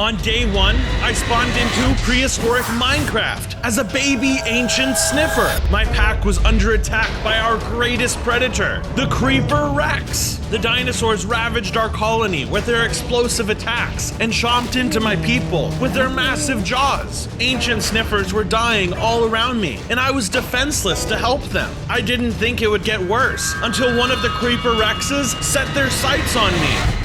On day 1, I spawned into prehistoric Minecraft as a baby ancient sniffer. My pack was under attack by our greatest predator, the Creeper Rex. The dinosaurs ravaged our colony with their explosive attacks and chomped into my people with their massive jaws. Ancient sniffers were dying all around me, and I was defenseless to help them. I didn't think it would get worse until one of the Creeper Rexes set their sights on me.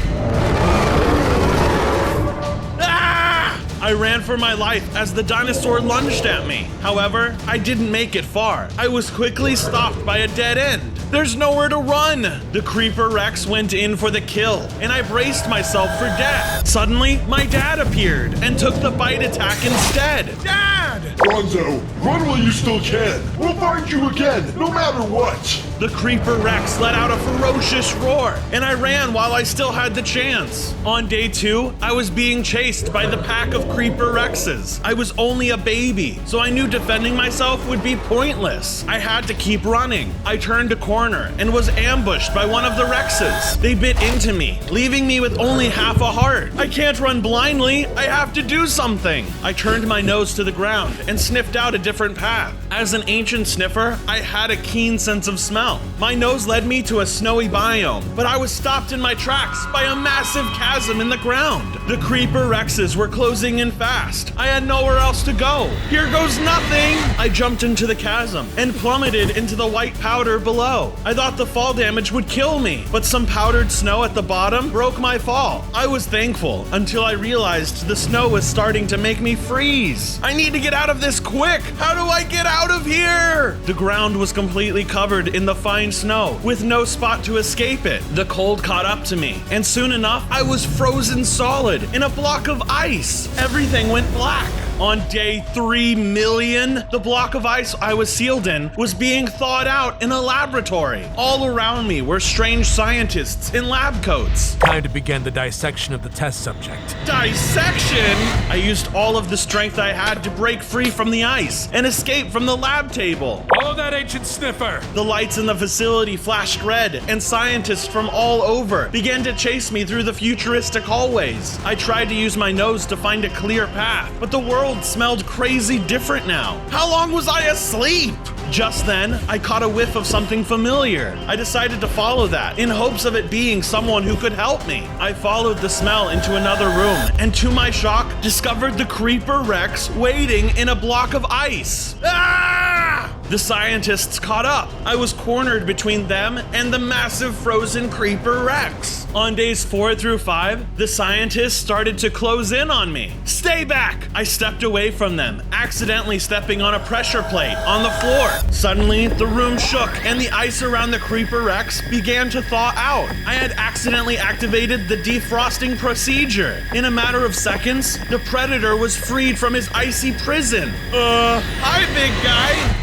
I ran for my life as the dinosaur lunged at me. However, I didn't make it far. I was quickly stopped by a dead end. There's nowhere to run. The Creeper Rex went in for the kill, and I braced myself for death. Suddenly, my dad appeared and took the bite attack instead. Dad! Bronzo, run while you still can. We'll find you again, no matter what. The Creeper Rex let out a ferocious roar, and I ran while I still had the chance. On day 2, I was being chased by the pack of Creeper Rexes. I was only a baby, so I knew defending myself would be pointless. I had to keep running. I turned a corner and was ambushed by one of the Rexes. They bit into me, leaving me with only half a heart. I can't run blindly. I have to do something. I turned my nose to the ground and sniffed out a different path. As an ancient sniffer, I had a keen sense of smell. My nose led me to a snowy biome, but I was stopped in my tracks by a massive chasm in the ground. The Creeper Rexes were closing in fast. I had nowhere else to go. Here goes nothing! I jumped into the chasm and plummeted into the white powder below. I thought the fall damage would kill me, but some powdered snow at the bottom broke my fall. I was thankful until I realized the snow was starting to make me freeze. I need to get out of this quick! How do I get out of here? The ground was completely covered in the fine snow, with no spot to escape it. The cold caught up to me, and soon enough, I was frozen solid in a block of ice. Everything went black. On day 3,000,000, the block of ice I was sealed in was being thawed out in a laboratory. All around me were strange scientists in lab coats. Time to begin the dissection of the test subject. Dissection? I used all of the strength I had to break free from the ice and escape from the lab table. Follow that ancient sniffer! The lights in the facility flashed red, and scientists from all over began to chase me through the futuristic hallways. I tried to use my nose to find a clear path, but the world smelled crazy different now. How long was I asleep? Just then, I caught a whiff of something familiar. I decided to follow that, in hopes of it being someone who could help me. I followed the smell into another room, and to my shock, discovered the Creeper Rex waiting in a block of ice. Ah! The scientists caught up. I was cornered between them and the massive frozen Creeper Rex. On days 4 through 5, the scientists started to close in on me. Stay back! I stepped away from them, accidentally stepping on a pressure plate on the floor. Suddenly, the room shook and the ice around the Creeper Rex began to thaw out. I had accidentally activated the defrosting procedure. In a matter of seconds, the predator was freed from his icy prison. Hi, big guy!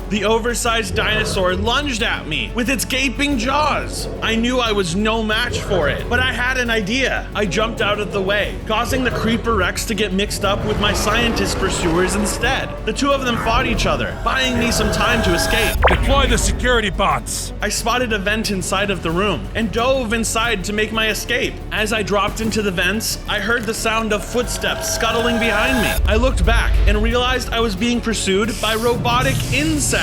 The oversized dinosaur lunged at me with its gaping jaws. I knew I was no match for it, but I had an idea. I jumped out of the way, causing the Creeper Rex to get mixed up with my scientist pursuers instead. The two of them fought each other, buying me some time to escape. Deploy the security bots! I spotted a vent inside of the room and dove inside to make my escape. As I dropped into the vents, I heard the sound of footsteps scuttling behind me. I looked back and realized I was being pursued by robotic insects.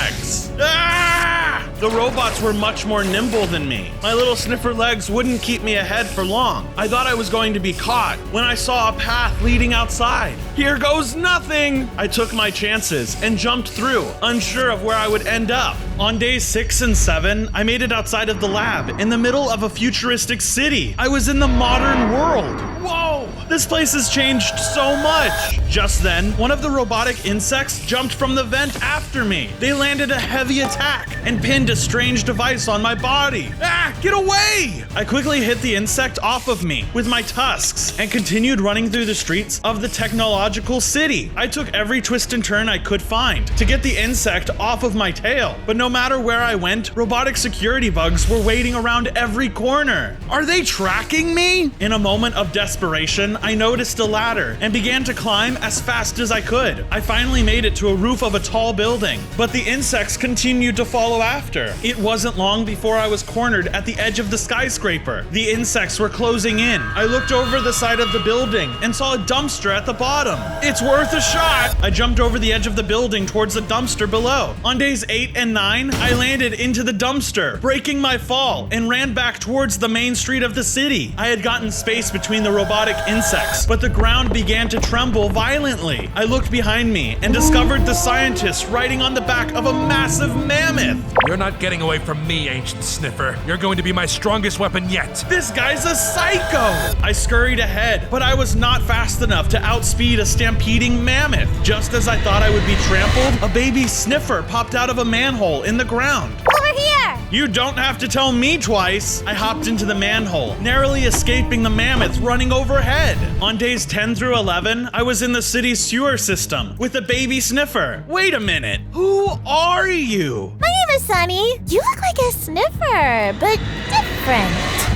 Ah! The robots were much more nimble than me. My little sniffer legs wouldn't keep me ahead for long. I thought I was going to be caught when I saw a path leading outside. Here goes nothing! I took my chances and jumped through, unsure of where I would end up. On days 6 and 7, I made it outside of the lab in the middle of a futuristic city. I was in the modern world. Whoa! This place has changed so much. Just then, one of the robotic insects jumped from the vent after me. They landed a heavy attack and pinned a strange device on my body. Ah, get away! I quickly hit the insect off of me with my tusks and continued running through the streets of the technological city. I took every twist and turn I could find to get the insect off of my tail, but no No matter where I went, robotic security bugs were waiting around every corner. Are they tracking me? In a moment of desperation, I noticed a ladder and began to climb as fast as I could. I finally made it to a roof of a tall building, but the insects continued to follow after. It wasn't long before I was cornered at the edge of the skyscraper. The insects were closing in. I looked over the side of the building and saw a dumpster at the bottom. It's worth a shot! I jumped over the edge of the building towards the dumpster below. On days 8 and 9, I landed into the dumpster, breaking my fall, and ran back towards the main street of the city. I had gotten space between the robotic insects, but the ground began to tremble violently. I looked behind me and discovered the scientist riding on the back of a massive mammoth. You're not getting away from me, ancient sniffer. You're going to be my strongest weapon yet. This guy's a psycho! I scurried ahead, but I was not fast enough to outspeed a stampeding mammoth. Just as I thought I would be trampled, a baby sniffer popped out of a manhole in the ground. Over here! You don't have to tell me twice. I hopped into the manhole, narrowly escaping the mammoth running overhead. On days 10 through 11, I was in the city's sewer system with a baby sniffer. Wait a minute, who are you? My name is Sunny. You look like a sniffer, but different.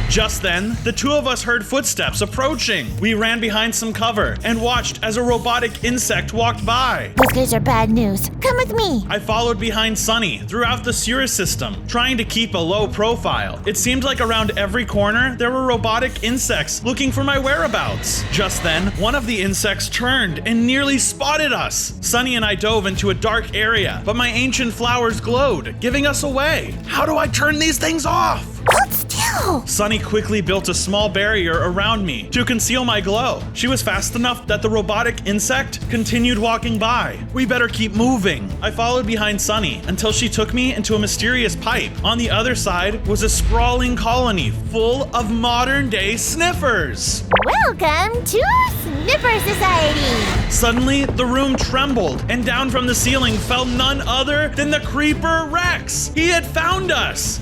Just then, the two of us heard footsteps approaching. We ran behind some cover and watched as a robotic insect walked by. Those guys are bad news. Come with me. I followed behind Sunny throughout the sewer system, trying to keep a low profile. It seemed like around every corner, there were robotic insects looking for my whereabouts. Just then, one of the insects turned and nearly spotted us. Sunny and I dove into a dark area, but my ancient flowers glowed, giving us away. How do I turn these things off? Hold still. Sunny quickly built a small barrier around me to conceal my glow. She was fast enough that the robotic insect continued walking by. We better keep moving. I followed behind Sunny until she took me into a mysterious pipe. On the other side was a sprawling colony full of modern-day sniffers. Welcome to Sniffer Society. Suddenly, the room trembled, and down from the ceiling fell none other than the Creeper Rex. He had found us.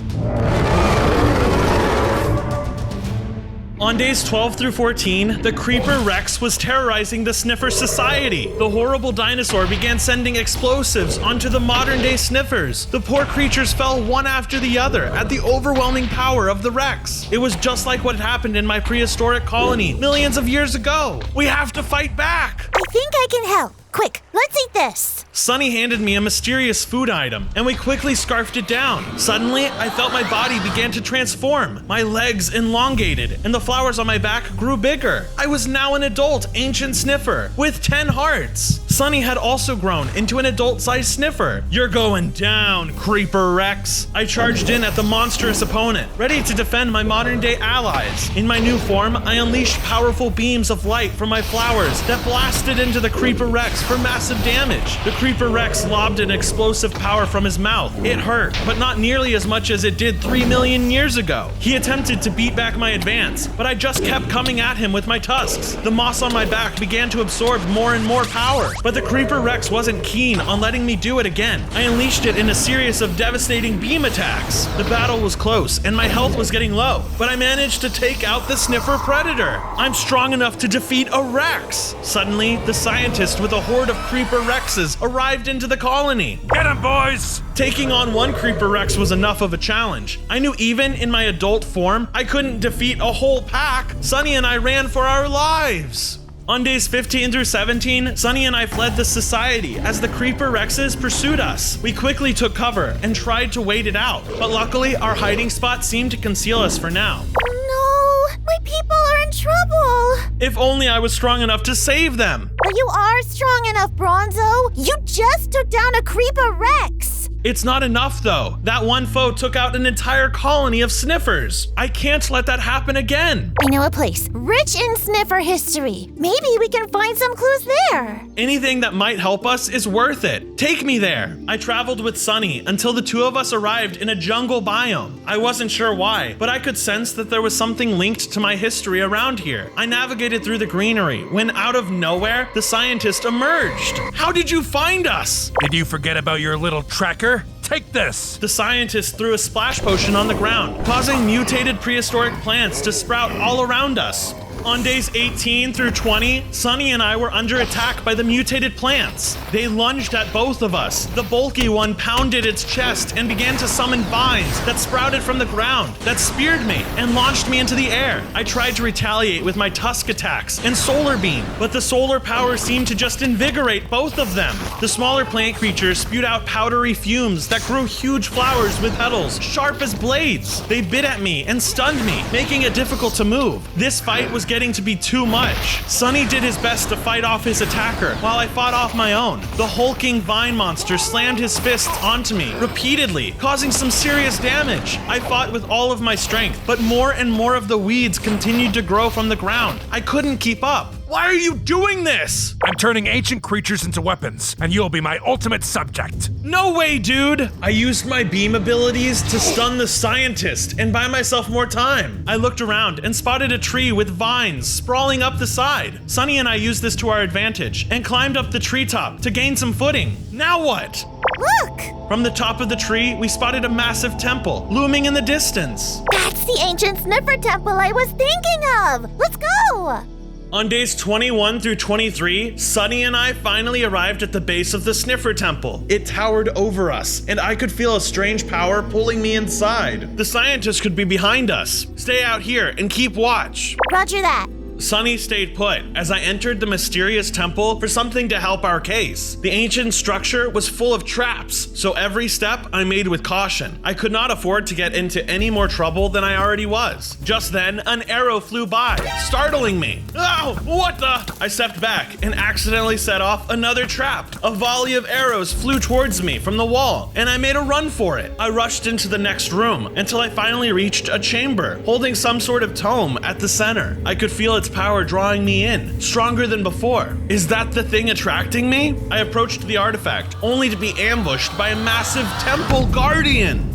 On days 12 through 14, the Creeper Rex was terrorizing the Sniffer Society. The horrible dinosaur began sending explosives onto the modern-day Sniffers. The poor creatures fell one after the other at the overwhelming power of the Rex. It was just like what happened in my prehistoric colony millions of years ago. We have to fight back. I think I can help. Quick, let's eat this. Sunny handed me a mysterious food item, and we quickly scarfed it down. Suddenly, I felt my body began to transform. My legs elongated, and the flowers on my back grew bigger. I was now an adult ancient sniffer with 10 hearts. Sunny had also grown into an adult-sized sniffer. You're going down, Creeper Rex. I charged in at the monstrous opponent, ready to defend my modern-day allies. In my new form, I unleashed powerful beams of light from my flowers that blasted into the Creeper Rex for massive damage. The Creeper Rex lobbed an explosive power from his mouth. It hurt, but not nearly as much as it did 3 million years ago. He attempted to beat back my advance, but I just kept coming at him with my tusks. The moss on my back began to absorb more and more power, but the Creeper Rex wasn't keen on letting me do it again. I unleashed it in a series of devastating beam attacks. The battle was close, and my health was getting low, but I managed to take out the Sniffer Predator. I'm strong enough to defeat a Rex. Suddenly, the scientist with a horde of Creeper Rexes arrived into the colony. Get him, boys! Taking on one Creeper Rex was enough of a challenge. I knew even in my adult form, I couldn't defeat a whole pack. Sunny and I ran for our lives. On days 15 through 17, Sunny and I fled the society as the Creeper Rexes pursued us. We quickly took cover and tried to wait it out, but luckily our hiding spot seemed to conceal us for now. No, my people are in trouble. If only I was strong enough to save them. But you are strong enough, Bronzo. You just took down a Creeper Rex. It's not enough though. That one foe took out an entire colony of sniffers. I can't let that happen again. I know a place rich in sniffer history. Maybe we can find some clues there. Anything that might help us is worth it. Take me there. I traveled with Sunny until the two of us arrived in a jungle biome. I wasn't sure why, but I could sense that there was something linked to my history around here. I navigated through the greenery when out of nowhere, the scientist emerged. How did you find us? Did you forget about your little tracker? Take this! The scientist threw a splash potion on the ground, causing mutated prehistoric plants to sprout all around us. On days 18 through 20, Sunny and I were under attack by the mutated plants. They lunged at both of us. The bulky one pounded its chest and began to summon vines that sprouted from the ground, that speared me and launched me into the air. I tried to retaliate with my tusk attacks and solar beam, but the solar power seemed to just invigorate both of them. The smaller plant creatures spewed out powdery fumes that grew huge flowers with petals sharp as blades. They bit at me and stunned me, making it difficult to move. This fight was getting to be too much. Sunny did his best to fight off his attacker while I fought off my own. The hulking vine monster slammed his fists onto me repeatedly, causing some serious damage. I fought with all of my strength, but more and more of the weeds continued to grow from the ground. I couldn't keep up. Why are you doing this? I'm turning ancient creatures into weapons, and you'll be my ultimate subject. No way, dude! I used my beam abilities to stun the scientist and buy myself more time. I looked around and spotted a tree with vines sprawling up the side. Sunny and I used this to our advantage and climbed up the treetop to gain some footing. Now what? Look! From the top of the tree, we spotted a massive temple looming in the distance. That's the ancient sniffer temple I was thinking of! Let's go! On days 21 through 23, Sunny and I finally arrived at the base of the Sniffer Temple. It towered over us, and I could feel a strange power pulling me inside. The scientists could be behind us. Stay out here and keep watch. Roger that. Sunny stayed put as I entered the mysterious temple for something to help our case. The ancient structure was full of traps, so every step I made with caution. I could not afford to get into any more trouble than I already was. Just then, an arrow flew by, startling me. Oh, what the? I stepped back and accidentally set off another trap. A volley of arrows flew towards me from the wall, and I made a run for it. I rushed into the next room until I finally reached a chamber, holding some sort of tome at the center. I could feel its power drawing me in, stronger than before. Is that the thing attracting me? I approached the artifact, only to be ambushed by a massive temple guardian.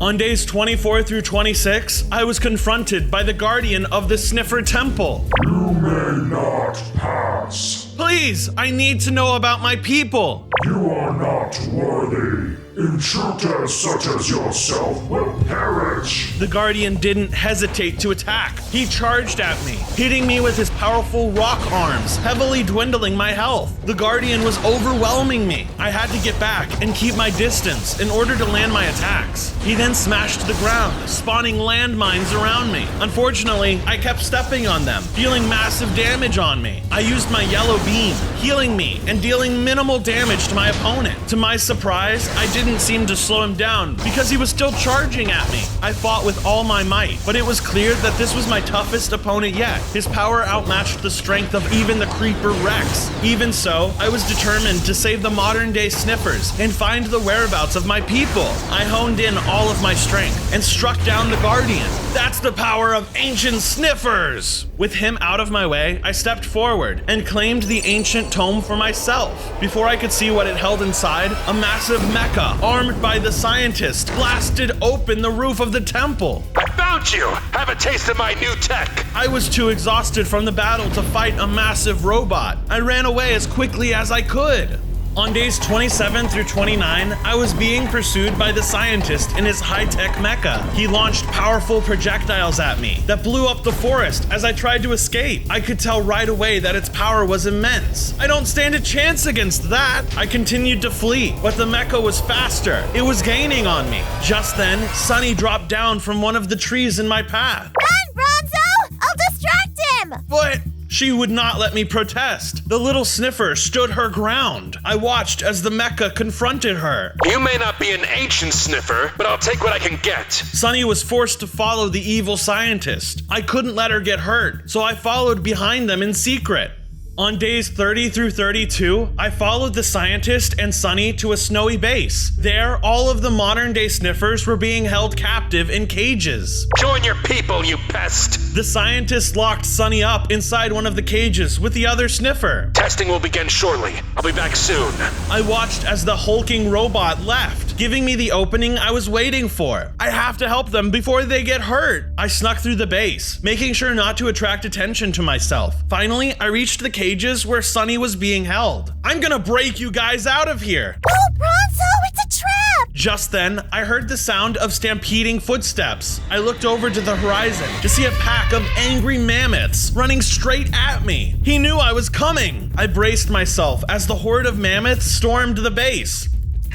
On days 24 through 26, I was confronted by the guardian of the Sniffer Temple. You may not pass. Please, I need to know about my people. You are not worthy. Intruders such as yourself will perish. The Guardian didn't hesitate to attack. He charged at me, hitting me with his powerful rock arms, heavily dwindling my health. The Guardian was overwhelming me. I had to get back and keep my distance in order to land my attacks. He then smashed the ground, spawning landmines around me. Unfortunately, I kept stepping on them, dealing massive damage on me. I used my yellow beam, healing me and dealing minimal damage to my opponent. To my surprise, I didn't seem to slow him down because he was still charging at me. I fought with all my might, but it was clear that this was my toughest opponent yet. His power outmatched the strength of even the Creeper Rex. Even so, I was determined to save the modern day sniffers and find the whereabouts of my people. I honed in all of my strength and struck down the Guardian. That's the power of ancient sniffers! With him out of my way, I stepped forward and claimed the ancient tome for myself. Before I could see what it held inside, a massive mecha, armed by the scientist, blasted open the roof of the temple. I found you! Have a taste of my new tech! I was too exhausted from the battle to fight a massive robot. I ran away as quickly as I could. On days 27 through 29, I was being pursued by the scientist in his high-tech mecha. He launched powerful projectiles at me that blew up the forest as I tried to escape. I could tell right away that its power was immense. I don't stand a chance against that. I continued to flee, but the mecha was faster. It was gaining on me. Just then, Sunny dropped down from one of the trees in my path. Run, Bronzo! I'll distract him! But she would not let me protest. The little sniffer stood her ground. I watched as the mecha confronted her. You may not be an ancient sniffer, but I'll take what I can get. Sunny was forced to follow the evil scientist. I couldn't let her get hurt, so I followed behind them in secret. On days 30 through 32, I followed the scientist and Sunny to a snowy base. There, all of the modern-day sniffers were being held captive in cages. Join your people, you pest! The scientist locked Sunny up inside one of the cages with the other sniffer. Testing will begin shortly. I'll be back soon. I watched as the hulking robot left, giving me the opening I was waiting for. I have to help them before they get hurt. I snuck through the base, making sure not to attract attention to myself. Finally, I reached the cages where Sunny was being held. I'm gonna break you guys out of here. No, Bronzo, it's a trap! Just then, I heard the sound of stampeding footsteps. I looked over to the horizon to see a pack of angry mammoths running straight at me. He knew I was coming. I braced myself as the horde of mammoths stormed the base.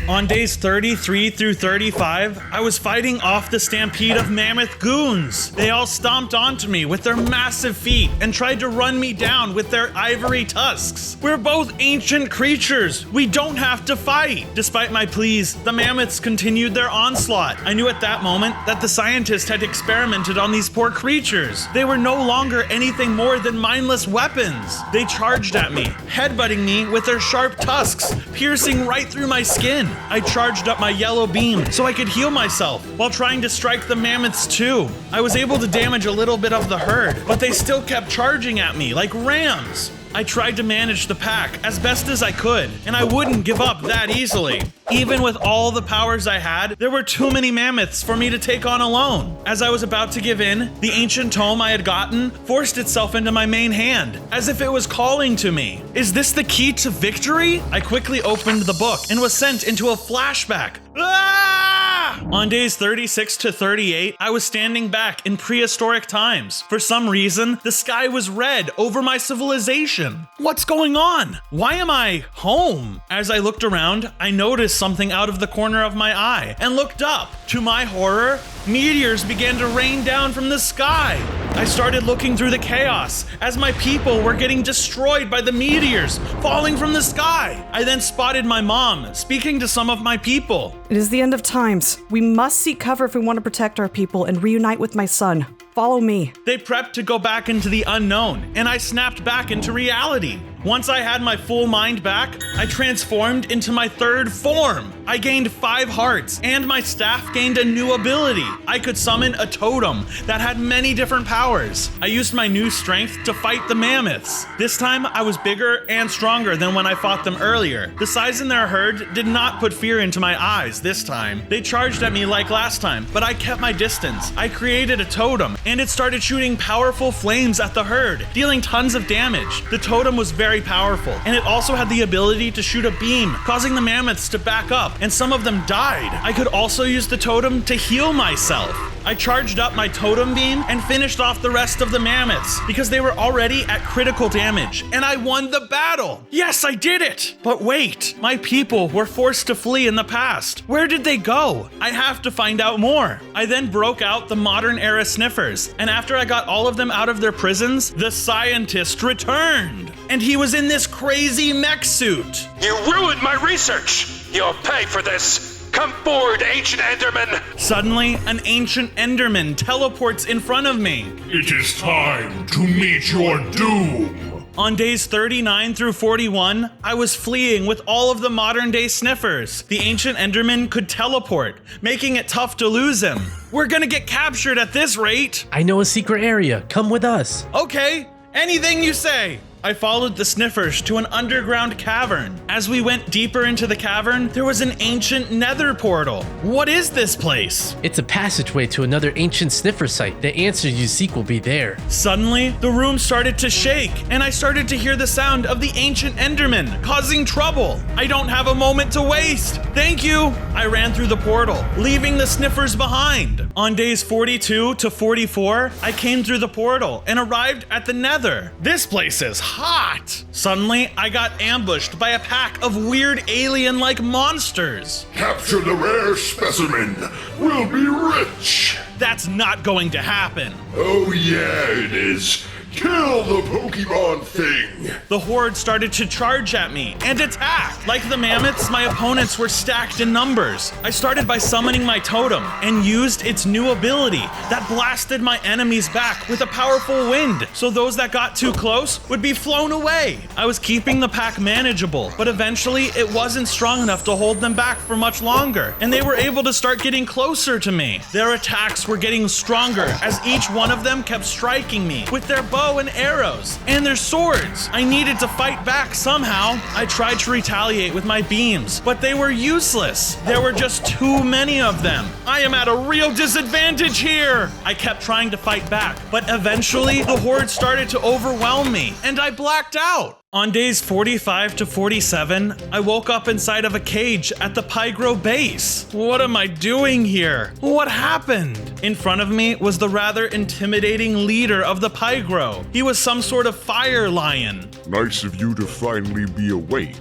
On days 33 through 35, I was fighting off the stampede of mammoth goons. They all stomped onto me with their massive feet and tried to run me down with their ivory tusks. We're both ancient creatures. We don't have to fight. Despite my pleas, the mammoths continued their onslaught. I knew at that moment that the scientist had experimented on these poor creatures. They were no longer anything more than mindless weapons. They charged at me, headbutting me with their sharp tusks, piercing right through my skin. I charged up my yellow beam so I could heal myself while trying to strike the mammoths too. I was able to damage a little bit of the herd, but they still kept charging at me like rams. I tried to manage the pack as best as I could, and I wouldn't give up that easily. Even with all the powers I had, there were too many mammoths for me to take on alone. As I was about to give in, the ancient tome I had gotten forced itself into my main hand, as if it was calling to me. Is this the key to victory? I quickly opened the book and was sent into a flashback. Ah! On days 36 to 38, I was standing back in prehistoric times. For some reason, the sky was red over my civilization. What's going on? Why am I home? As I looked around, I noticed something out of the corner of my eye and looked up. To my horror, meteors began to rain down from the sky. I started looking through the chaos as my people were getting destroyed by the meteors falling from the sky. I then spotted my mom speaking to some of my people. It is the end of times. We must seek cover if we want to protect our people and reunite with my son. Follow me. They prepped to go back into the unknown, and I snapped back into reality. Once I had my full mind back, I transformed into my third form. I gained 5 hearts, and my staff gained a new ability. I could summon a totem that had many different powers. I used my new strength to fight the mammoths. This time, I was bigger and stronger than when I fought them earlier. The size in their herd did not put fear into my eyes this time. They charged at me like last time, but I kept my distance. I created a totem, and it started shooting powerful flames at the herd, dealing tons of damage. The totem was very powerful, and it also had the ability to shoot a beam, causing the mammoths to back up, and some of them died. I could also use the totem to heal myself. I charged up my totem beam and finished off the rest of the mammoths because they were already at critical damage, and I won the battle. Yes, I did it! But wait, my people were forced to flee in the past. Where did they go? I have to find out more. I then broke out the modern era sniffers, and after I got all of them out of their prisons, the scientist returned. And he was in this crazy mech suit. You ruined my research! You'll pay for this! Come forward, ancient Enderman! Suddenly, an ancient Enderman teleports in front of me. It is time to meet your doom. On days 39 through 41, I was fleeing with all of the modern day sniffers. The ancient Enderman could teleport, making it tough to lose him. We're gonna get captured at this rate. I know a secret area. Come with us. Okay, anything you say. I followed the sniffers to an underground cavern. As we went deeper into the cavern, there was an ancient nether portal. What is this place? It's a passageway to another ancient sniffer site. The answer you seek will be there. Suddenly, the room started to shake, and I started to hear the sound of the ancient Enderman, causing trouble. I don't have a moment to waste. Thank you. I ran through the portal, leaving the sniffers behind. On days 42 to 44, I came through the portal and arrived at the nether. This place is hot. Suddenly, I got ambushed by a pack of weird alien-like monsters. Capture the rare specimen. We'll be rich. That's not going to happen. Oh yeah, it is. Kill the Pokemon thing! The horde started to charge at me and attack. Like the mammoths, my opponents were stacked in numbers. I started by summoning my totem and used its new ability that blasted my enemies back with a powerful wind, so those that got too close would be flown away. I was keeping the pack manageable, but eventually it wasn't strong enough to hold them back for much longer, and they were able to start getting closer to me. Their attacks were getting stronger as each one of them kept striking me with their bow and arrows and their swords. I needed to fight back somehow. I tried to retaliate with my beams, but they were useless. There were just too many of them. I am at a real disadvantage here. I kept trying to fight back, but eventually the horde started to overwhelm me and I blacked out. On days 45 to 47, I woke up inside of a cage at the Pygro base. What am I doing here? What happened? In front of me was the rather intimidating leader of the Pygro. He was some sort of fire lion. Nice of you to finally be awake.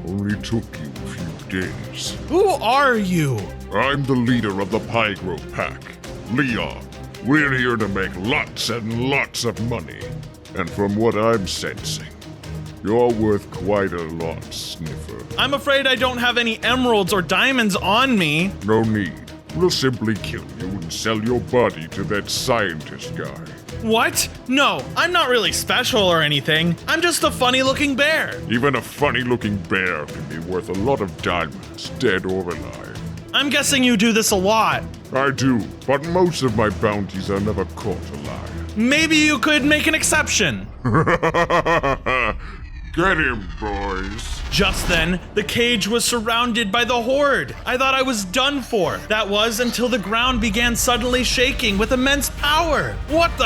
Only took you a few days. Who are you? I'm the leader of the Pygro pack, Leon. We're here to make lots and lots of money. And from what I'm sensing, you're worth quite a lot, Sniffer. I'm afraid I don't have any emeralds or diamonds on me. No need. We'll simply kill you and sell your body to that scientist guy. What? No, I'm not really special or anything. I'm just a funny-looking bear. Even a funny-looking bear can be worth a lot of diamonds, dead or alive. I'm guessing you do this a lot. I do, but most of my bounties are never caught alive. Maybe you could make an exception. Get him, boys. Just then, the cage was surrounded by the horde. I thought I was done for. That was until the ground began suddenly shaking with immense power. What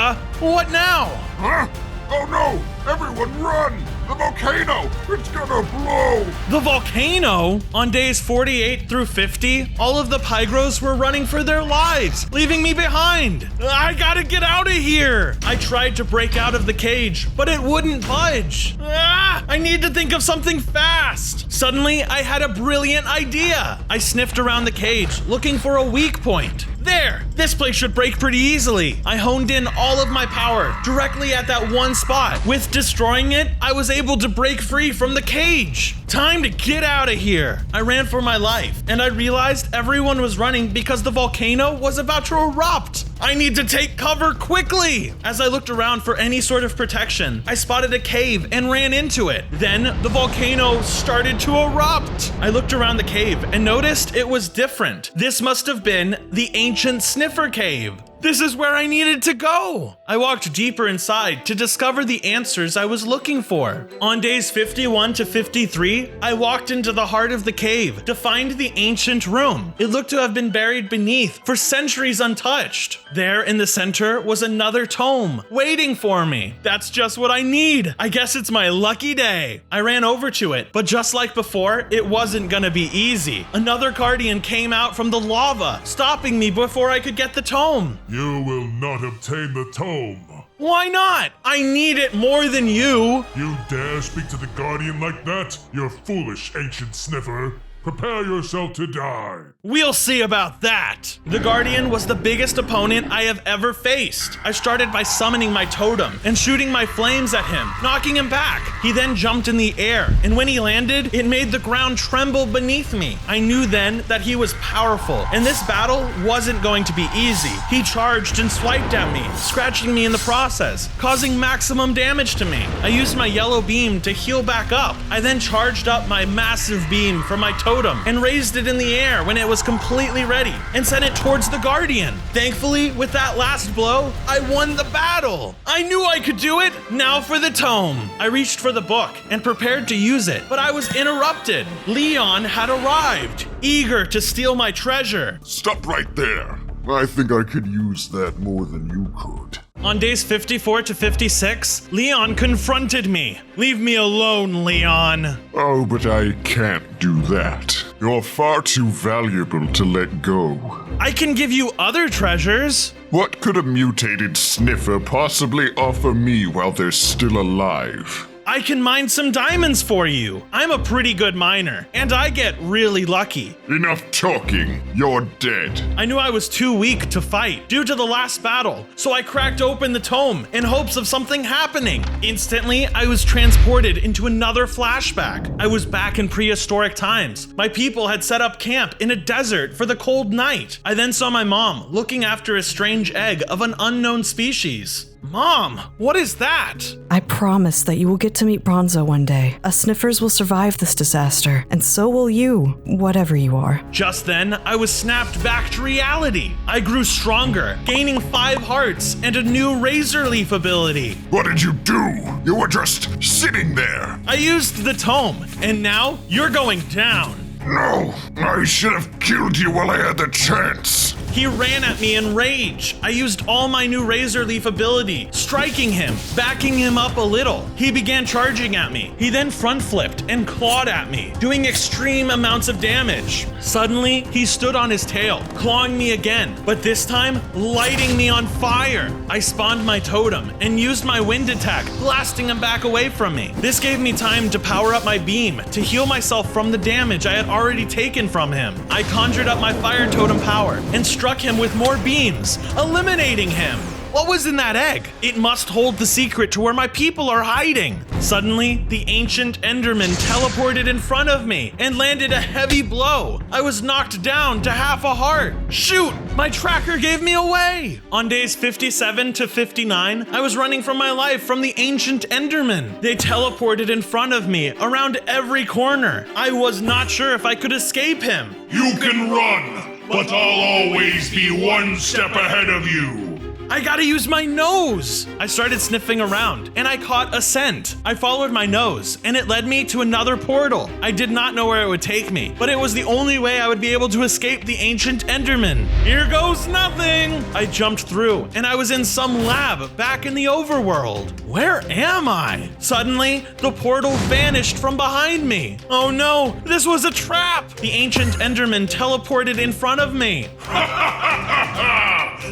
now? Huh? Oh no! Everyone run! The volcano! It's gonna blow! The volcano? On days 48 through 50, all of the Pygros were running for their lives, leaving me behind. I gotta get out of here! I tried to break out of the cage, but it wouldn't budge. I need to think of something fast. Suddenly, I had a brilliant idea. I sniffed around the cage, looking for a weak point. There! This place should break pretty easily. I honed in all of my power directly at that one spot. With destroying it, I was able to break free from the cage. Time to get out of here. I ran for my life, and I realized everyone was running because the volcano was about to erupt. I need to take cover quickly. As I looked around for any sort of protection, I spotted a cave and ran into it. Then the volcano started to erupt. I looked around the cave and noticed it was different. This must have been the ancient Sniffer cave. This is where I needed to go. I walked deeper inside to discover the answers I was looking for. On days 51 to 53, I walked into the heart of the cave to find the ancient room. It looked to have been buried beneath for centuries untouched. There in the center was another tome waiting for me. That's just what I need. I guess it's my lucky day. I ran over to it, but just like before, it wasn't gonna be easy. Another guardian came out from the lava, stopping me before I could get the tome. You will not obtain the tome. Why not? I need it more than you. You dare speak to the Guardian like that? You're foolish, ancient Sniffer. Prepare yourself to die. We'll see about that. The Guardian was the biggest opponent I have ever faced. I started by summoning my totem and shooting my flames at him, knocking him back. He then jumped in the air, and when he landed, it made the ground tremble beneath me. I knew then that he was powerful, and this battle wasn't going to be easy. He charged and swiped at me, scratching me in the process, causing maximum damage to me. I used my yellow beam to heal back up. I then charged up my massive beam from my totem and raised it in the air when it was completely ready and sent it towards the Guardian. Thankfully, with that last blow, I won the battle. I knew I could do it. Now for the tome. I reached for the book and prepared to use it, but I was interrupted. Leon had arrived, eager to steal my treasure. Stop right there. I think I could use that more than you could. On days 54 to 56, Leon confronted me. Leave me alone, Leon. Oh, but I can't do that. You're far too valuable to let go. I can give you other treasures. What could a mutated Sniffer possibly offer me while they're still alive? I can mine some diamonds for you. I'm a pretty good miner, and I get really lucky. Enough talking. You're dead. I knew I was too weak to fight due to the last battle, so I cracked open the tome in hopes of something happening. Instantly, I was transported into another flashback. I was back in prehistoric times. My people had set up camp in a desert for the cold night. I then saw my mom looking after a strange egg of an unknown species. Mom, what is that? I promise that you will get to meet Bronzo one day. Us Sniffers will survive this disaster, and so will you, whatever you are. Just then, I was snapped back to reality. I grew stronger, gaining 5 hearts and a new razor leaf ability. What did you do? You were just sitting there. I used the tome, and now you're going down. No, I should have killed you while I had the chance. He ran at me in rage. I used used all my new razor leaf ability, striking him, backing him up a little. He began charging at me. He then front flipped and clawed at me, doing extreme amounts of damage. Suddenly, he stood on his tail, clawing me again, but this time, lighting me on fire. I spawned my totem and used my wind attack, blasting him back away from me. This gave me time to power up my beam to heal myself from the damage I had already taken from him. I conjured up my fire totem power and struck him with more beams, eliminating him. What was in that egg? It must hold the secret to where my people are hiding. Suddenly, the ancient Enderman teleported in front of me and landed a heavy blow. I was knocked down to half a heart. Shoot! My tracker gave me away! On days 57 to 59, I was running for my life from the ancient Enderman. They teleported in front of me around every corner. I was not sure if I could escape him. You can run, but I'll always be one step ahead of you. I gotta use my nose! I started sniffing around, and I caught a scent. I followed my nose, and it led me to another portal. I did not know where it would take me, but it was the only way I would be able to escape the ancient Enderman. Here goes nothing! I jumped through, and I was in some lab back in the overworld. Where am I? Suddenly, the portal vanished from behind me. Oh no, this was a trap! The ancient Enderman teleported in front of me.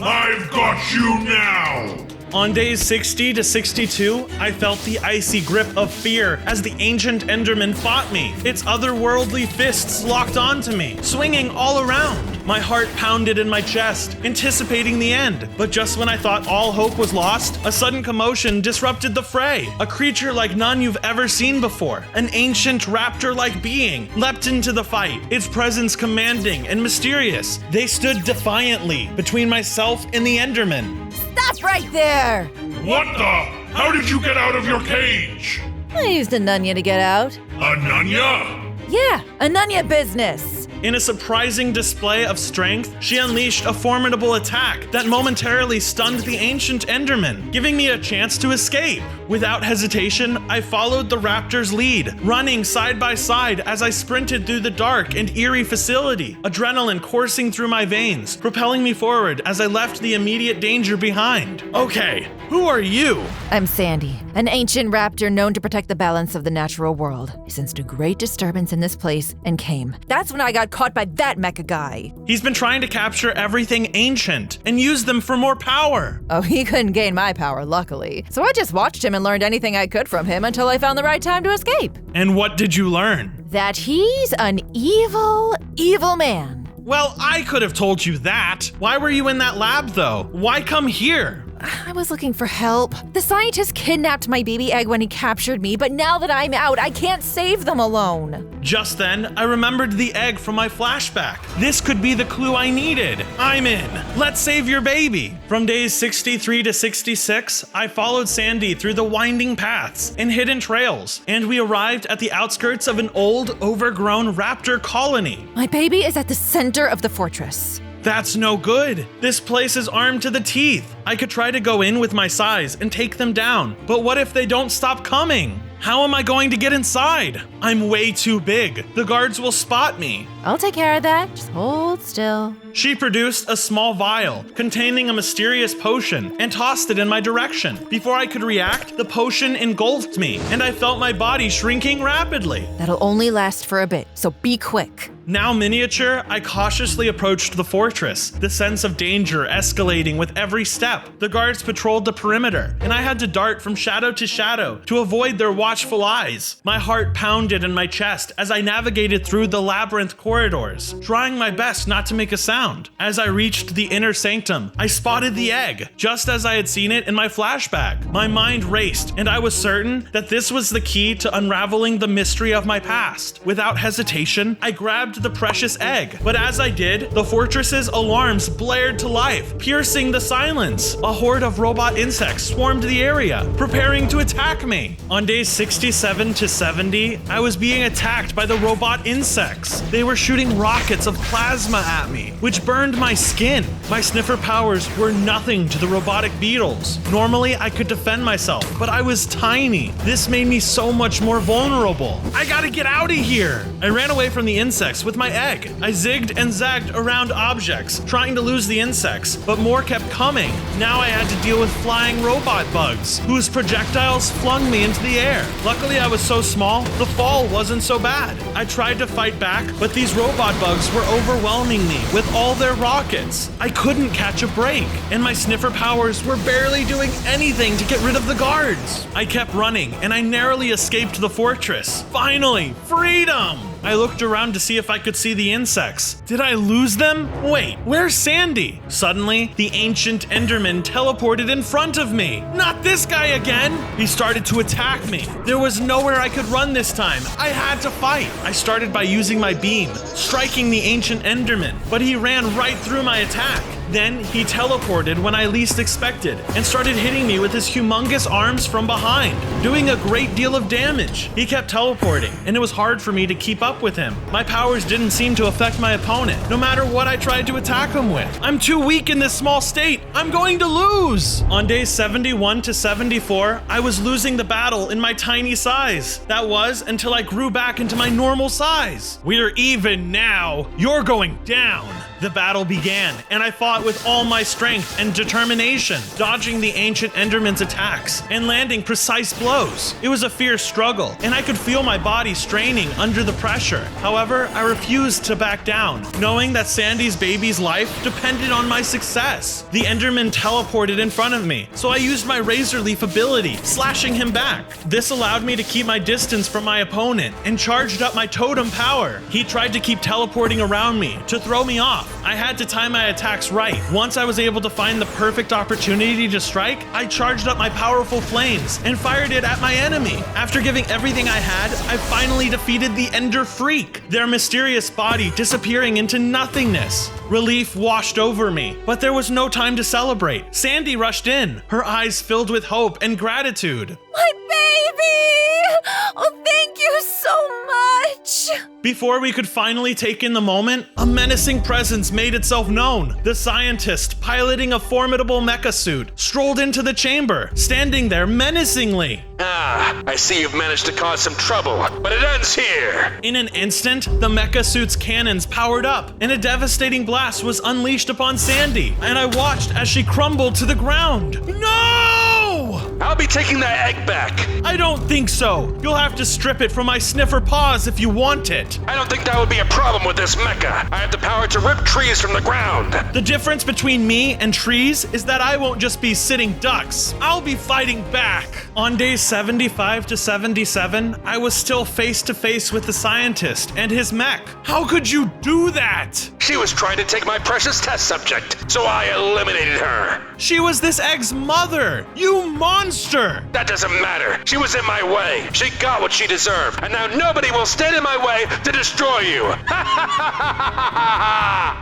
I've got you now! On days 60 to 62, I felt the icy grip of fear as the ancient Enderman fought me. Its otherworldly fists locked onto me, swinging all around. My heart pounded in my chest, anticipating the end. But just when I thought all hope was lost, a sudden commotion disrupted the fray. A creature like none you've ever seen before, an ancient raptor-like being, leapt into the fight, its presence commanding and mysterious. They stood defiantly between myself and the Enderman. Stop right there! What the? How did you get out of your cage? I used a Nunya to get out. A Nunya? Yeah, a Nunya business. In a surprising display of strength, she unleashed a formidable attack that momentarily stunned the ancient Enderman, giving me a chance to escape. Without hesitation, I followed the raptor's lead, running side by side as I sprinted through the dark and eerie facility, adrenaline coursing through my veins, propelling me forward as I left the immediate danger behind. Okay, who are you? I'm Sandy, an ancient raptor known to protect the balance of the natural world. I sensed a great disturbance in this place and came. That's when I got caught by that mecha guy. He's been trying to capture everything ancient and use them for more power. Oh, he couldn't gain my power, luckily. So I just watched him and learned anything I could from him until I found the right time to escape. And what did you learn? That he's an evil, evil man. Well, I could have told you that. Why were you in that lab, though? Why come here? I was looking for help. The scientist kidnapped my baby egg when he captured me, but now that I'm out, I can't save them alone. Just then, I remembered the egg from my flashback. This could be the clue I needed. I'm in. Let's save your baby. From days 63 to 66, I followed Sandy through the winding paths and hidden trails, and we arrived at the outskirts of an old, overgrown raptor colony. My baby is at the center of the fortress. That's no good. This place is armed to the teeth. I could try to go in with my size and take them down, but what if they don't stop coming? How am I going to get inside? I'm way too big. The guards will spot me. I'll take care of that. Just hold still. She produced a small vial containing a mysterious potion and tossed it in my direction. Before I could react, the potion engulfed me, and I felt my body shrinking rapidly. That'll only last for a bit, so be quick. Now miniature, I cautiously approached the fortress, the sense of danger escalating with every step. The guards patrolled the perimeter, and I had to dart from shadow to shadow to avoid their watchful eyes. My heart pounded in my chest as I navigated through the labyrinth corridors, trying my best not to make a sound. As I reached the inner sanctum, I spotted the egg, just as I had seen it in my flashback. My mind raced, and I was certain that this was the key to unraveling the mystery of my past. Without hesitation, I grabbed the precious egg, but as I did, the fortress's alarms blared to life, piercing the silence. A horde of robot insects swarmed the area, preparing to attack me. On days 67 to 70, I was being attacked by the robot insects. They were shooting rockets of plasma at me, which burned my skin. My sniffer powers were nothing to the robotic beetles. Normally, I could defend myself, but I was tiny. This made me so much more vulnerable. I gotta get out of here. I ran away from the insects, attacks with my egg. I zigged and zagged around objects, trying to lose the insects, but more kept coming. Now I had to deal with flying robot bugs, whose projectiles flung me into the air. Luckily, I was so small, the fall wasn't so bad. I tried to fight back, but these robot bugs were overwhelming me with all their rockets. I couldn't catch a break, and my sniffer powers were barely doing anything to get rid of the guards. I kept running, and I narrowly escaped the fortress. Finally, freedom! I looked around to see if I could see the insects. Did I lose them? Wait, where's Sandy? Suddenly, the ancient Enderman teleported in front of me. Not this guy again! He started to attack me. There was nowhere I could run this time. I had to fight. I started by using my beam, striking the ancient Enderman, but he ran right through my attack. Then he teleported when I least expected and started hitting me with his humongous arms from behind, doing a great deal of damage. He kept teleporting, and it was hard for me to keep up with him. My powers didn't seem to affect my opponent, no matter what I tried to attack him with. I'm too weak in this small state. I'm going to lose! On days 71 to 74, I was losing the battle in my tiny size. That was until I grew back into my normal size. We're even now. You're going down. The battle began, and I fought with all my strength and determination, dodging the ancient Enderman's attacks and landing precise blows. It was a fierce struggle, and I could feel my body straining under the pressure. However, I refused to back down, knowing that Sandy's baby's life depended on my success. The Enderman teleported in front of me, so I used my Razor Leaf ability, slashing him back. This allowed me to keep my distance from my opponent and charged up my totem power. He tried to keep teleporting around me to throw me off. I had to time my attacks right. Once I was able to find the perfect opportunity to strike, I charged up my powerful flames and fired it at my enemy. After giving everything I had, I finally defeated the Ender Freak, their mysterious body disappearing into nothingness. Relief washed over me, but there was no time to celebrate. Sandy rushed in, her eyes filled with hope and gratitude. My baby! Oh, thank you so much! Before we could finally take in the moment, a menacing presence made itself known. The scientist, piloting a formidable mecha suit, strolled into the chamber, standing there menacingly. Ah, I see you've managed to cause some trouble, but it ends here! In an instant, the mecha suit's cannons powered up, and a devastating blast was unleashed upon Sandy, and I watched as she crumbled to the ground. No! I'll be taking that egg back. I don't think so. You'll have to strip it from my sniffer paws if you want it. I don't think that would be a problem with this mecha. I have the power to rip trees from the ground. The difference between me and trees is that I won't just be sitting ducks. I'll be fighting back. On days 75 to 77, I was still face to face with the scientist and his mech. How could you do that? She was trying to take my precious test subject, so I eliminated her. She was this egg's mother. You monster. That doesn't matter. She was in my way. She got what she deserved, and now nobody will stand in my way to destroy you.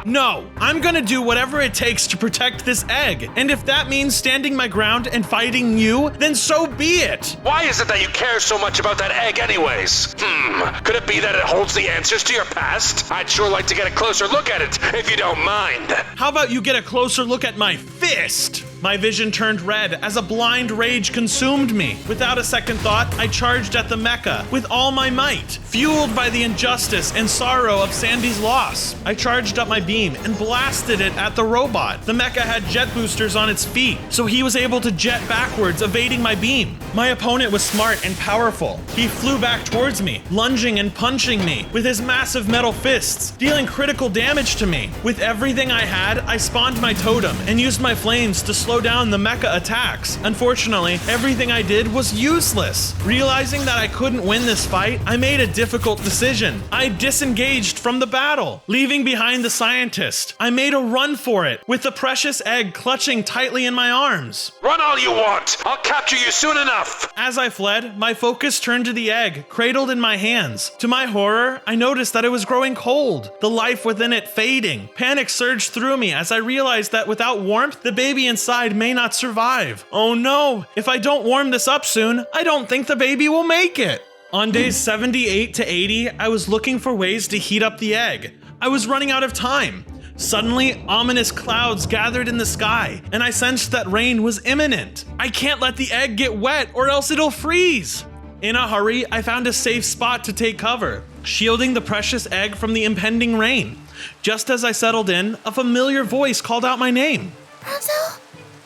No, I'm gonna do whatever it takes to protect this egg. And if that means standing my ground and fighting you, then so be it. Why is it that you care so much about that egg anyways? Could it be that it holds the answers to your past? I'd sure like to get a closer look at it, if you don't mind. How about you get a closer look at my fist? My vision turned red as a blind rage consumed me. Without a second thought, I charged at the mecha with all my might. Fueled by the injustice and sorrow of Sandy's loss, I charged up my beam and blasted it at the robot. The mecha had jet boosters on its feet, so he was able to jet backwards, evading my beam. My opponent was smart and powerful. He flew back towards me, lunging and punching me with his massive metal fists, dealing critical damage to me. With everything I had, I spawned my totem and used my flames to slow down the mecha attacks. Unfortunately, everything I did was useless. Realizing that I couldn't win this fight, I made a difficult decision. I disengaged from the battle, leaving behind the scientist. I made a run for it, with the precious egg clutching tightly in my arms. Run all you want! I'll capture you soon enough! As I fled, my focus turned to the egg, cradled in my hands. To my horror, I noticed that it was growing cold, the life within it fading. Panic surged through me as I realized that without warmth, the baby inside may not survive. Oh no, if I don't warm this up soon, I don't think the baby will make it. On days 78 to 80, I was looking for ways to heat up the egg. I was running out of time. Suddenly, ominous clouds gathered in the sky, and I sensed that rain was imminent. I can't let the egg get wet or else it'll freeze. In a hurry, I found a safe spot to take cover. shielding the precious egg from the impending rain. Just as I settled in, a familiar voice called out my name. Bronzo,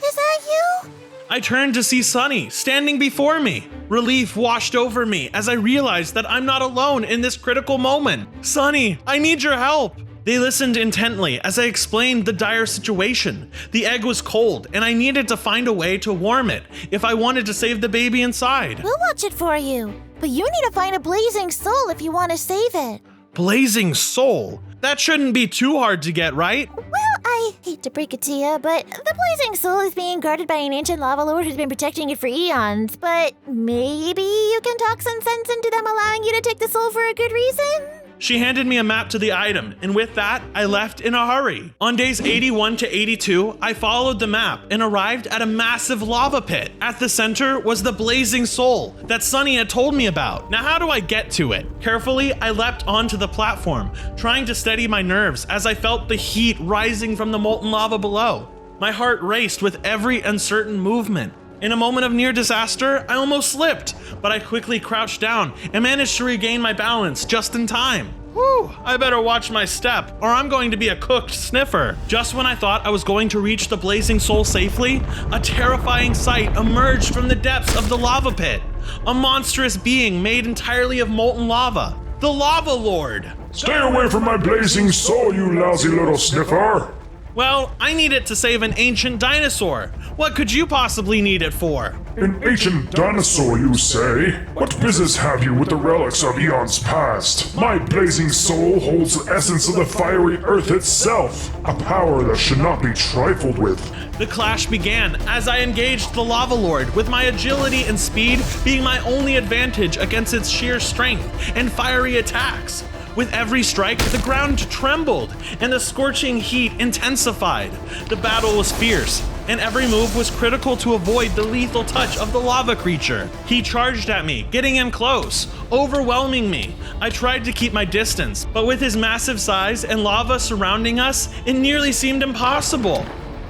is that you? I turned to see Sunny standing before me. Relief washed over me as I realized that I'm not alone in this critical moment. Sunny, I need your help. They listened intently as I explained the dire situation. The egg was cold, and I needed to find a way to warm it if I wanted to save the baby inside. We'll watch it for you. But you need to find a blazing soul if you want to save it. Blazing soul? That shouldn't be too hard to get, right? Well, I hate to break it to you, but the blazing soul is being guarded by an ancient lava lord who's been protecting it for eons. But maybe you can talk some sense into them allowing you to take the soul for a good reason? She handed me a map to the item, and with that, I left in a hurry. On days 81 to 82, I followed the map and arrived at a massive lava pit. At the center was the blazing soul that Sunny had told me about. Now how do I get to it? Carefully, I leapt onto the platform, trying to steady my nerves as I felt the heat rising from the molten lava below. My heart raced with every uncertain movement. In a moment of near disaster, I almost slipped, but I quickly crouched down and managed to regain my balance just in time. Whew, I better watch my step, or I'm going to be a cooked sniffer. Just when I thought I was going to reach the blazing soul safely, a terrifying sight emerged from the depths of the lava pit. A monstrous being made entirely of molten lava. The Lava Lord. Stay away from my blazing soul, you lousy little sniffer! Well, I need it to save an ancient dinosaur. What could you possibly need it for? An ancient dinosaur, you say? What business have you with the relics of eons past? My blazing soul holds the essence of the fiery earth itself, a power that should not be trifled with. The clash began as I engaged the Lava Lord, with my agility and speed being my only advantage against its sheer strength and fiery attacks. With every strike, the ground trembled, and the scorching heat intensified. The battle was fierce, and every move was critical to avoid the lethal touch of the lava creature. He charged at me, getting in close, overwhelming me. I tried to keep my distance, but with his massive size and lava surrounding us, it nearly seemed impossible.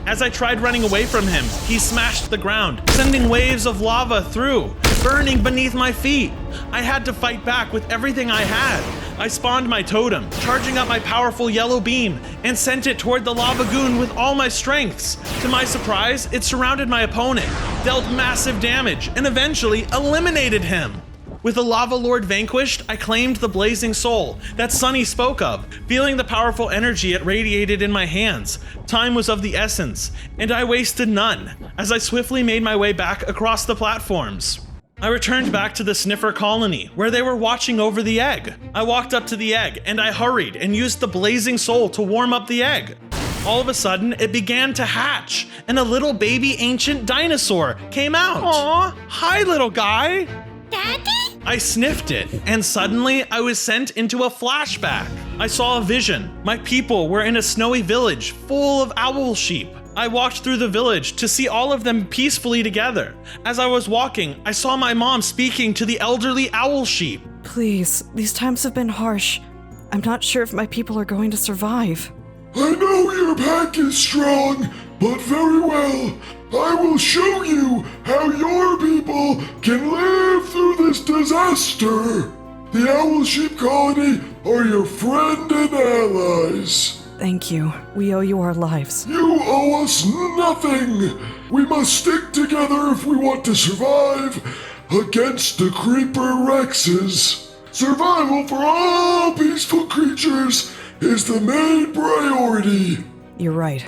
As I tried running away from him, he smashed the ground, sending waves of lava through, burning beneath my feet. I had to fight back with everything I had. I spawned my totem, charging up my powerful yellow beam, and sent it toward the lava goon with all my strengths. To my surprise, it surrounded my opponent, dealt massive damage, and eventually eliminated him. With the Lava Lord vanquished, I claimed the blazing soul that Sunny spoke of, feeling the powerful energy it radiated in my hands. Time was of the essence, and I wasted none, as I swiftly made my way back across the platforms. I returned back to the Sniffer colony, where they were watching over the egg. I walked up to the egg, and I hurried and used the blazing soul to warm up the egg. All of a sudden, it began to hatch, and a little baby ancient dinosaur came out. Aw, hi little guy. Daddy? I sniffed it, and suddenly I was sent into a flashback. I saw a vision. My people were in a snowy village full of owl sheep. I walked through the village to see all of them peacefully together. As I was walking, I saw my mom speaking to the elderly owl sheep. Please, these times have been harsh. I'm not sure if my people are going to survive. I know your pack is strong, but very well. I will show you how your people can live through this disaster. The Owl Sheep Colony are your friend and allies. Thank you. We owe you our lives. You owe us nothing. We must stick together if we want to survive against the Creeper Rexes. Survival for all peaceful creatures is the main priority. You're right.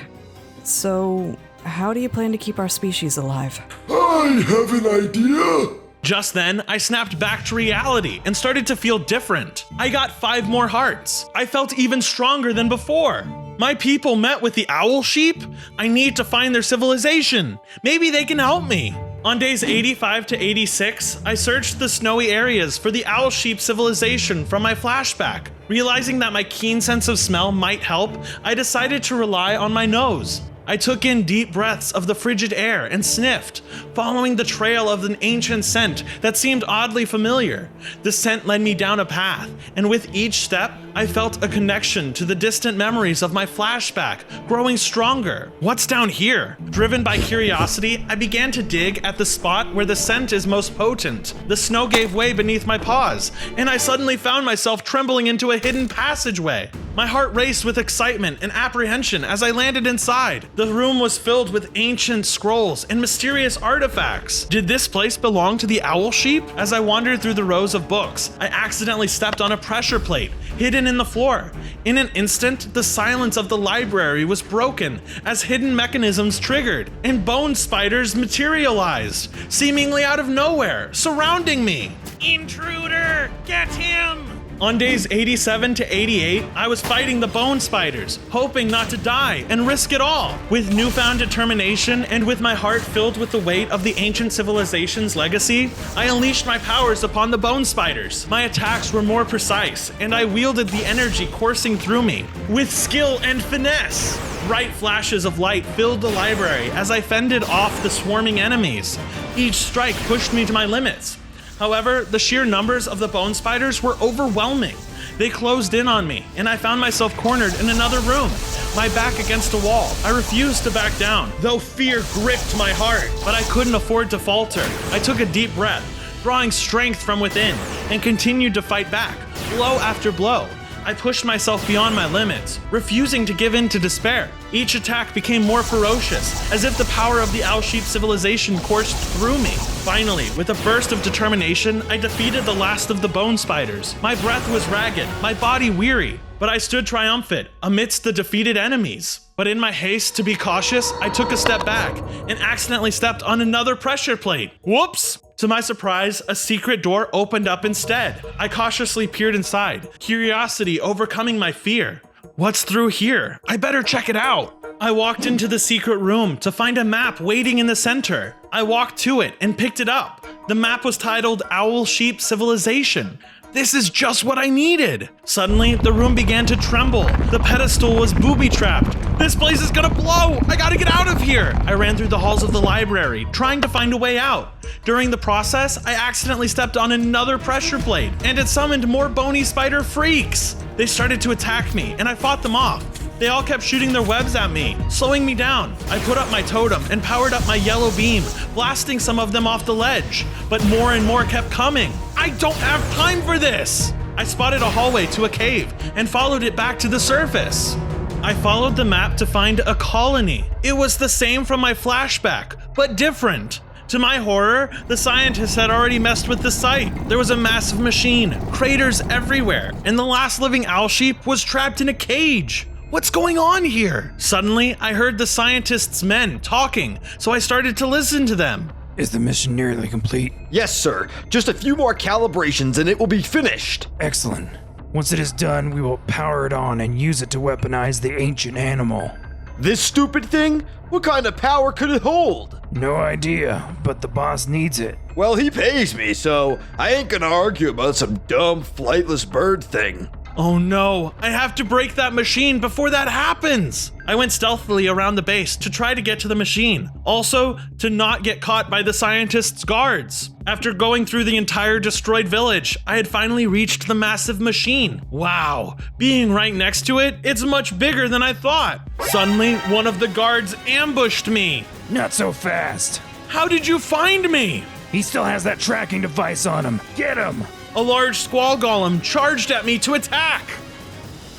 So, how do you plan to keep our species alive? I have an idea. Just then, I snapped back to reality and started to feel different. I got 5 more hearts. I felt even stronger than before. My people met with the owl sheep? I need to find their civilization. Maybe they can help me. On days 85 to 86, I searched the snowy areas for the owl sheep civilization from my flashback. Realizing that my keen sense of smell might help, I decided to rely on my nose. I took in deep breaths of the frigid air and sniffed, following the trail of an ancient scent that seemed oddly familiar. The scent led me down a path, and with each step, I felt a connection to the distant memories of my flashback growing stronger. What's down here? Driven by curiosity, I began to dig at the spot where the scent is most potent. The snow gave way beneath my paws, and I suddenly found myself trembling into a hidden passageway. My heart raced with excitement and apprehension as I landed inside. The room was filled with ancient scrolls and mysterious artifacts. Did this place belong to the owl sheep? As I wandered through the rows of books, I accidentally stepped on a pressure plate hidden in the floor. In an instant, the silence of the library was broken as hidden mechanisms triggered and bone spiders materialized, seemingly out of nowhere, surrounding me. Intruder! Get him! On days 87 to 88, I was fighting the bone spiders, hoping not to die and risk it all. With newfound determination and with my heart filled with the weight of the ancient civilization's legacy, I unleashed my powers upon the bone spiders. My attacks were more precise, and I wielded the energy coursing through me with skill and finesse. Bright flashes of light filled the library as I fended off the swarming enemies. Each strike pushed me to my limits. However, the sheer numbers of the bone spiders were overwhelming. They closed in on me, and I found myself cornered in another room, my back against a wall. I refused to back down, though fear gripped my heart, but I couldn't afford to falter. I took a deep breath, drawing strength from within, and continued to fight back, blow after blow. I pushed myself beyond my limits, refusing to give in to despair. Each attack became more ferocious, as if the power of the owl sheep civilization coursed through me. Finally, with a burst of determination, I defeated the last of the bone spiders. My breath was ragged, my body weary, but I stood triumphant amidst the defeated enemies. But in my haste to be cautious, I took a step back and accidentally stepped on another pressure plate. Whoops! To my surprise, a secret door opened up instead. I cautiously peered inside, curiosity overcoming my fear. What's through here? I better check it out. I walked into the secret room to find a map waiting in the center. I walked to it and picked it up. The map was titled Owl Sheep Civilization. This is just what I needed. Suddenly, the room began to tremble. The pedestal was booby-trapped. This place is gonna blow! I gotta get out of here! I ran through the halls of the library, trying to find a way out. During the process, I accidentally stepped on another pressure plate, and it summoned more bony spider freaks. They started to attack me, and I fought them off. They all kept shooting their webs at me, slowing me down. I put up my totem and powered up my yellow beam, blasting some of them off the ledge, but more and more kept coming. I don't have time for this! I spotted a hallway to a cave and followed it back to the surface. I followed the map to find a colony. It was the same from my flashback, but different. To my horror, the scientists had already messed with the site. There was a massive machine, craters everywhere, and the last living owl sheep was trapped in a cage. What's going on here? Suddenly, I heard the scientists' men talking, so I started to listen to them. Is the mission nearly complete? Yes, sir. Just a few more calibrations and it will be finished. Excellent. Once it is done, we will power it on and use it to weaponize the ancient animal. This stupid thing? What kind of power could it hold? No idea, but the boss needs it. Well, he pays me, so I ain't gonna argue about some dumb, flightless bird thing. Oh no, I have to break that machine before that happens! I went stealthily around the base to try to get to the machine. Also, to not get caught by the scientists' guards. After going through the entire destroyed village, I had finally reached the massive machine. Wow, being right next to it, it's much bigger than I thought. Suddenly, one of the guards ambushed me. Not so fast. How did you find me? He still has that tracking device on him. Get him! A large squall golem charged at me to attack.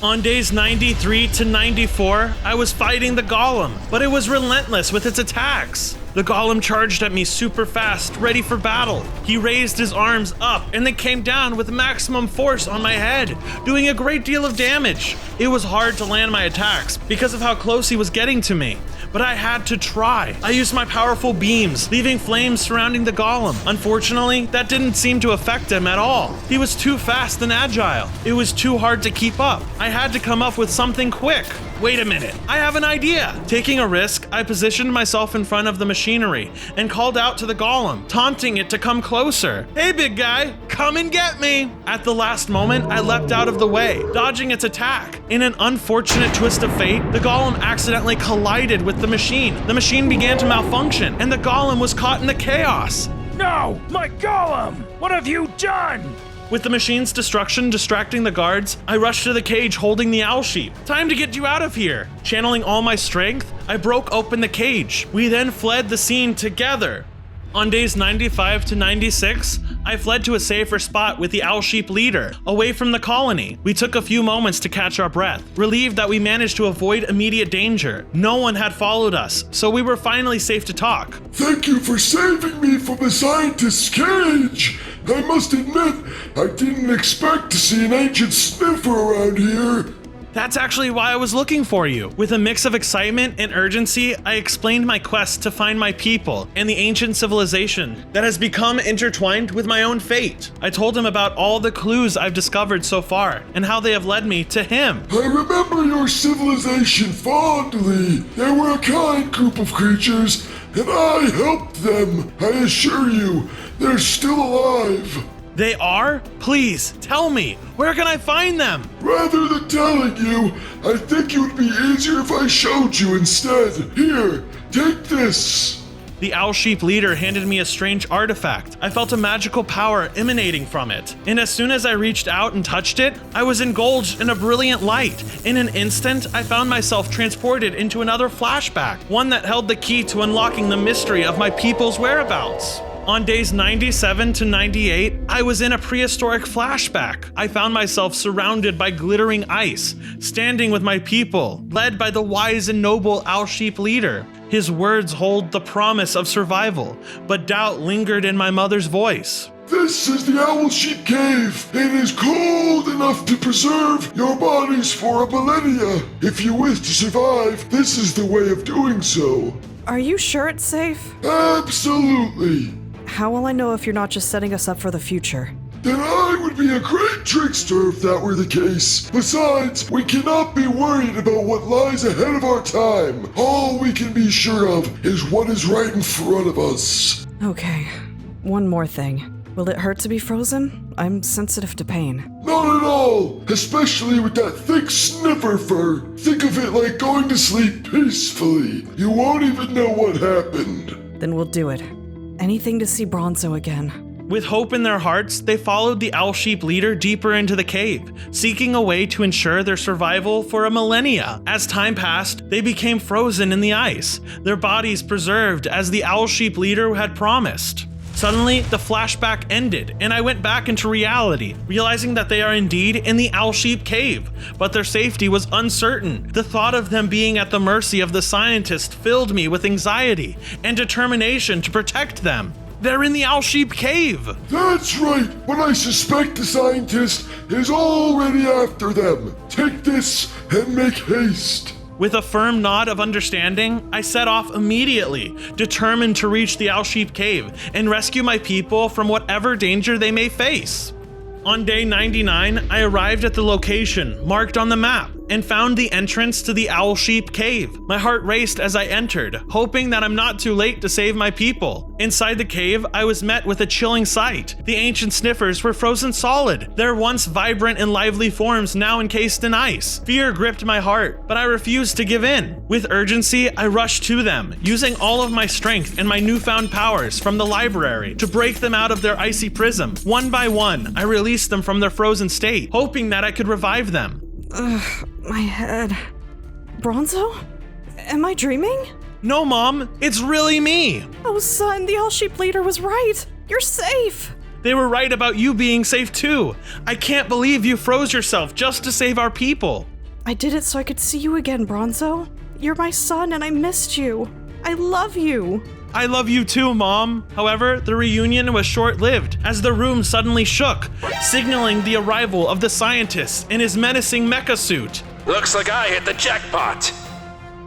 On days 93 to 94, I was fighting the golem, but it was relentless with its attacks. The golem charged at me super fast, ready for battle. He raised his arms up and then came down with maximum force on my head, doing a great deal of damage. It was hard to land my attacks because of how close he was getting to me, but I had to try. I used my powerful beams, leaving flames surrounding the golem. Unfortunately, that didn't seem to affect him at all. He was too fast and agile. It was too hard to keep up. I had to come up with something quick. Wait a minute, I have an idea. Taking a risk, I positioned myself in front of the machinery and called out to the golem, taunting it to come closer. Hey, big guy, come and get me. At the last moment, I leapt out of the way, dodging its attack. In an unfortunate twist of fate, the golem accidentally collided with the machine. The machine began to malfunction, and the golem was caught in the chaos. No! My golem! What have you done? With the machine's destruction distracting the guards, I rushed to the cage holding the owl sheep. Time to get you out of here. Channeling all my strength, I broke open the cage. We then fled the scene together. On days 95 to 96, I fled to a safer spot with the owl sheep leader, away from the colony. We took a few moments to catch our breath, relieved that we managed to avoid immediate danger. No one had followed us, so we were finally safe to talk. Thank you for saving me from the scientist's cage. I must admit, I didn't expect to see an ancient sniffer around here. That's actually why I was looking for you. With a mix of excitement and urgency, I explained my quest to find my people and the ancient civilization that has become intertwined with my own fate. I told him about all the clues I've discovered so far and how they have led me to him. I remember your civilization fondly. They were a kind group of creatures, and I helped them. I assure you, they're still alive. They are? Please, tell me, where can I find them? Rather than telling you, I think it would be easier if I showed you instead. Here, take this. The owl sheep leader handed me a strange artifact. I felt a magical power emanating from it. And as soon as I reached out and touched it, I was engulfed in a brilliant light. In an instant, I found myself transported into another flashback, one that held the key to unlocking the mystery of my people's whereabouts. On days 97 to 98, I was in a prehistoric flashback. I found myself surrounded by glittering ice, standing with my people, led by the wise and noble owl sheep leader. His words hold the promise of survival, but doubt lingered in my mother's voice. This is the Owl Sheep Cave. It is cold enough to preserve your bodies for a millennia. If you wish to survive, this is the way of doing so. Are you sure it's safe? Absolutely. How will I know if you're not just setting us up for the future? Then I would be a great trickster if that were the case. Besides, we cannot be worried about what lies ahead of our time. All we can be sure of is what is right in front of us. Okay, one more thing. Will it hurt to be frozen? I'm sensitive to pain. Not at all, especially with that thick sniffer fur. Think of it like going to sleep peacefully. You won't even know what happened. Then we'll do it. Anything to see Bronzo again. With hope in their hearts, they followed the owl sheep leader deeper into the cave, seeking a way to ensure their survival for a millennia. As time passed, they became frozen in the ice, their bodies preserved as the owl sheep leader had promised. Suddenly, the flashback ended, and I went back into reality, realizing that they are indeed in the Owl Sheep Cave, but their safety was uncertain. The thought of them being at the mercy of the scientist filled me with anxiety and determination to protect them. They're in the Owl Sheep Cave! That's right, but I suspect the scientist is already after them. Take this and make haste. With a firm nod of understanding, I set off immediately, determined to reach the Owl Sheep Cave and rescue my people from whatever danger they may face. On day 99, I arrived at the location marked on the map and found the entrance to the Owl Sheep Cave. My heart raced as I entered, hoping that I'm not too late to save my people. Inside the cave, I was met with a chilling sight. The ancient sniffers were frozen solid, their once vibrant and lively forms now encased in ice. Fear gripped my heart, but I refused to give in. With urgency, I rushed to them, using all of my strength and my newfound powers from the library to break them out of their icy prism. One by one, I released them from their frozen state, hoping that I could revive them. Ugh, my head. Bronzo? Am I dreaming? No, Mom, it's really me. Oh, son, the Owl Sheep leader was right. You're safe. They were right about you being safe too. I can't believe you froze yourself just to save our people. I did it so I could see you again, Bronzo. You're my son and I missed you. I love you. I love you too, Mom. However, the reunion was short-lived as the room suddenly shook, signaling the arrival of the scientist in his menacing mecha suit. Looks like I hit the jackpot.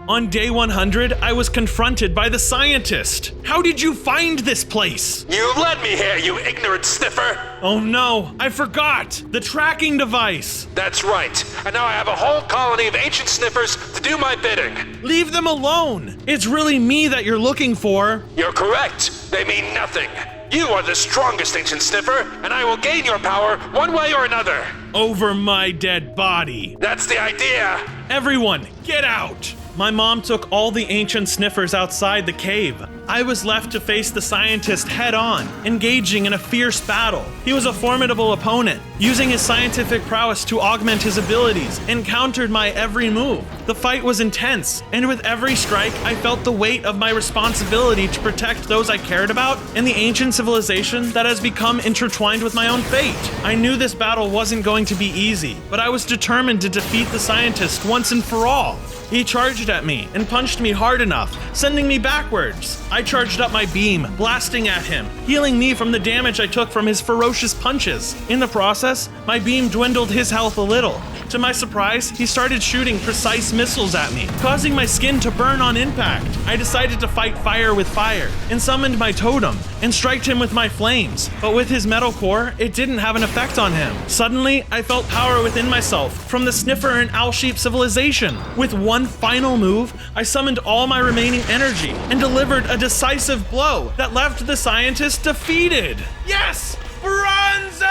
On day 100, I was confronted by the scientist. How did you find this place? You led me here, you ignorant sniffer. Oh no, I forgot! The tracking device! That's right, and now I have a whole colony of ancient sniffers to do my bidding. Leave them alone! It's really me that you're looking for. You're correct. They mean nothing. You are the strongest, Ancient Sniffer, and I will gain your power one way or another. Over my dead body. That's the idea. Everyone, get out! My mom took all the ancient sniffers outside the cave. I was left to face the scientist head on, engaging in a fierce battle. He was a formidable opponent, using his scientific prowess to augment his abilities, and countered my every move. The fight was intense, and with every strike, I felt the weight of my responsibility to protect those I cared about and the ancient civilization that has become intertwined with my own fate. I knew this battle wasn't going to be easy, but I was determined to defeat the scientist once and for all. He charged at me and punched me hard enough, sending me backwards. I charged up my beam, blasting at him, healing me from the damage I took from his ferocious punches. In the process, my beam dwindled his health a little. To my surprise, he started shooting precise missiles at me, causing my skin to burn on impact. I decided to fight fire with fire, and summoned my totem, and striked him with my flames. But with his metal core, it didn't have an effect on him. Suddenly, I felt power within myself from the Sniffer and Owl Sheep civilization. With one final move, I summoned all my remaining energy, and delivered a decisive blow that left the scientist defeated. Yes! Bronzo!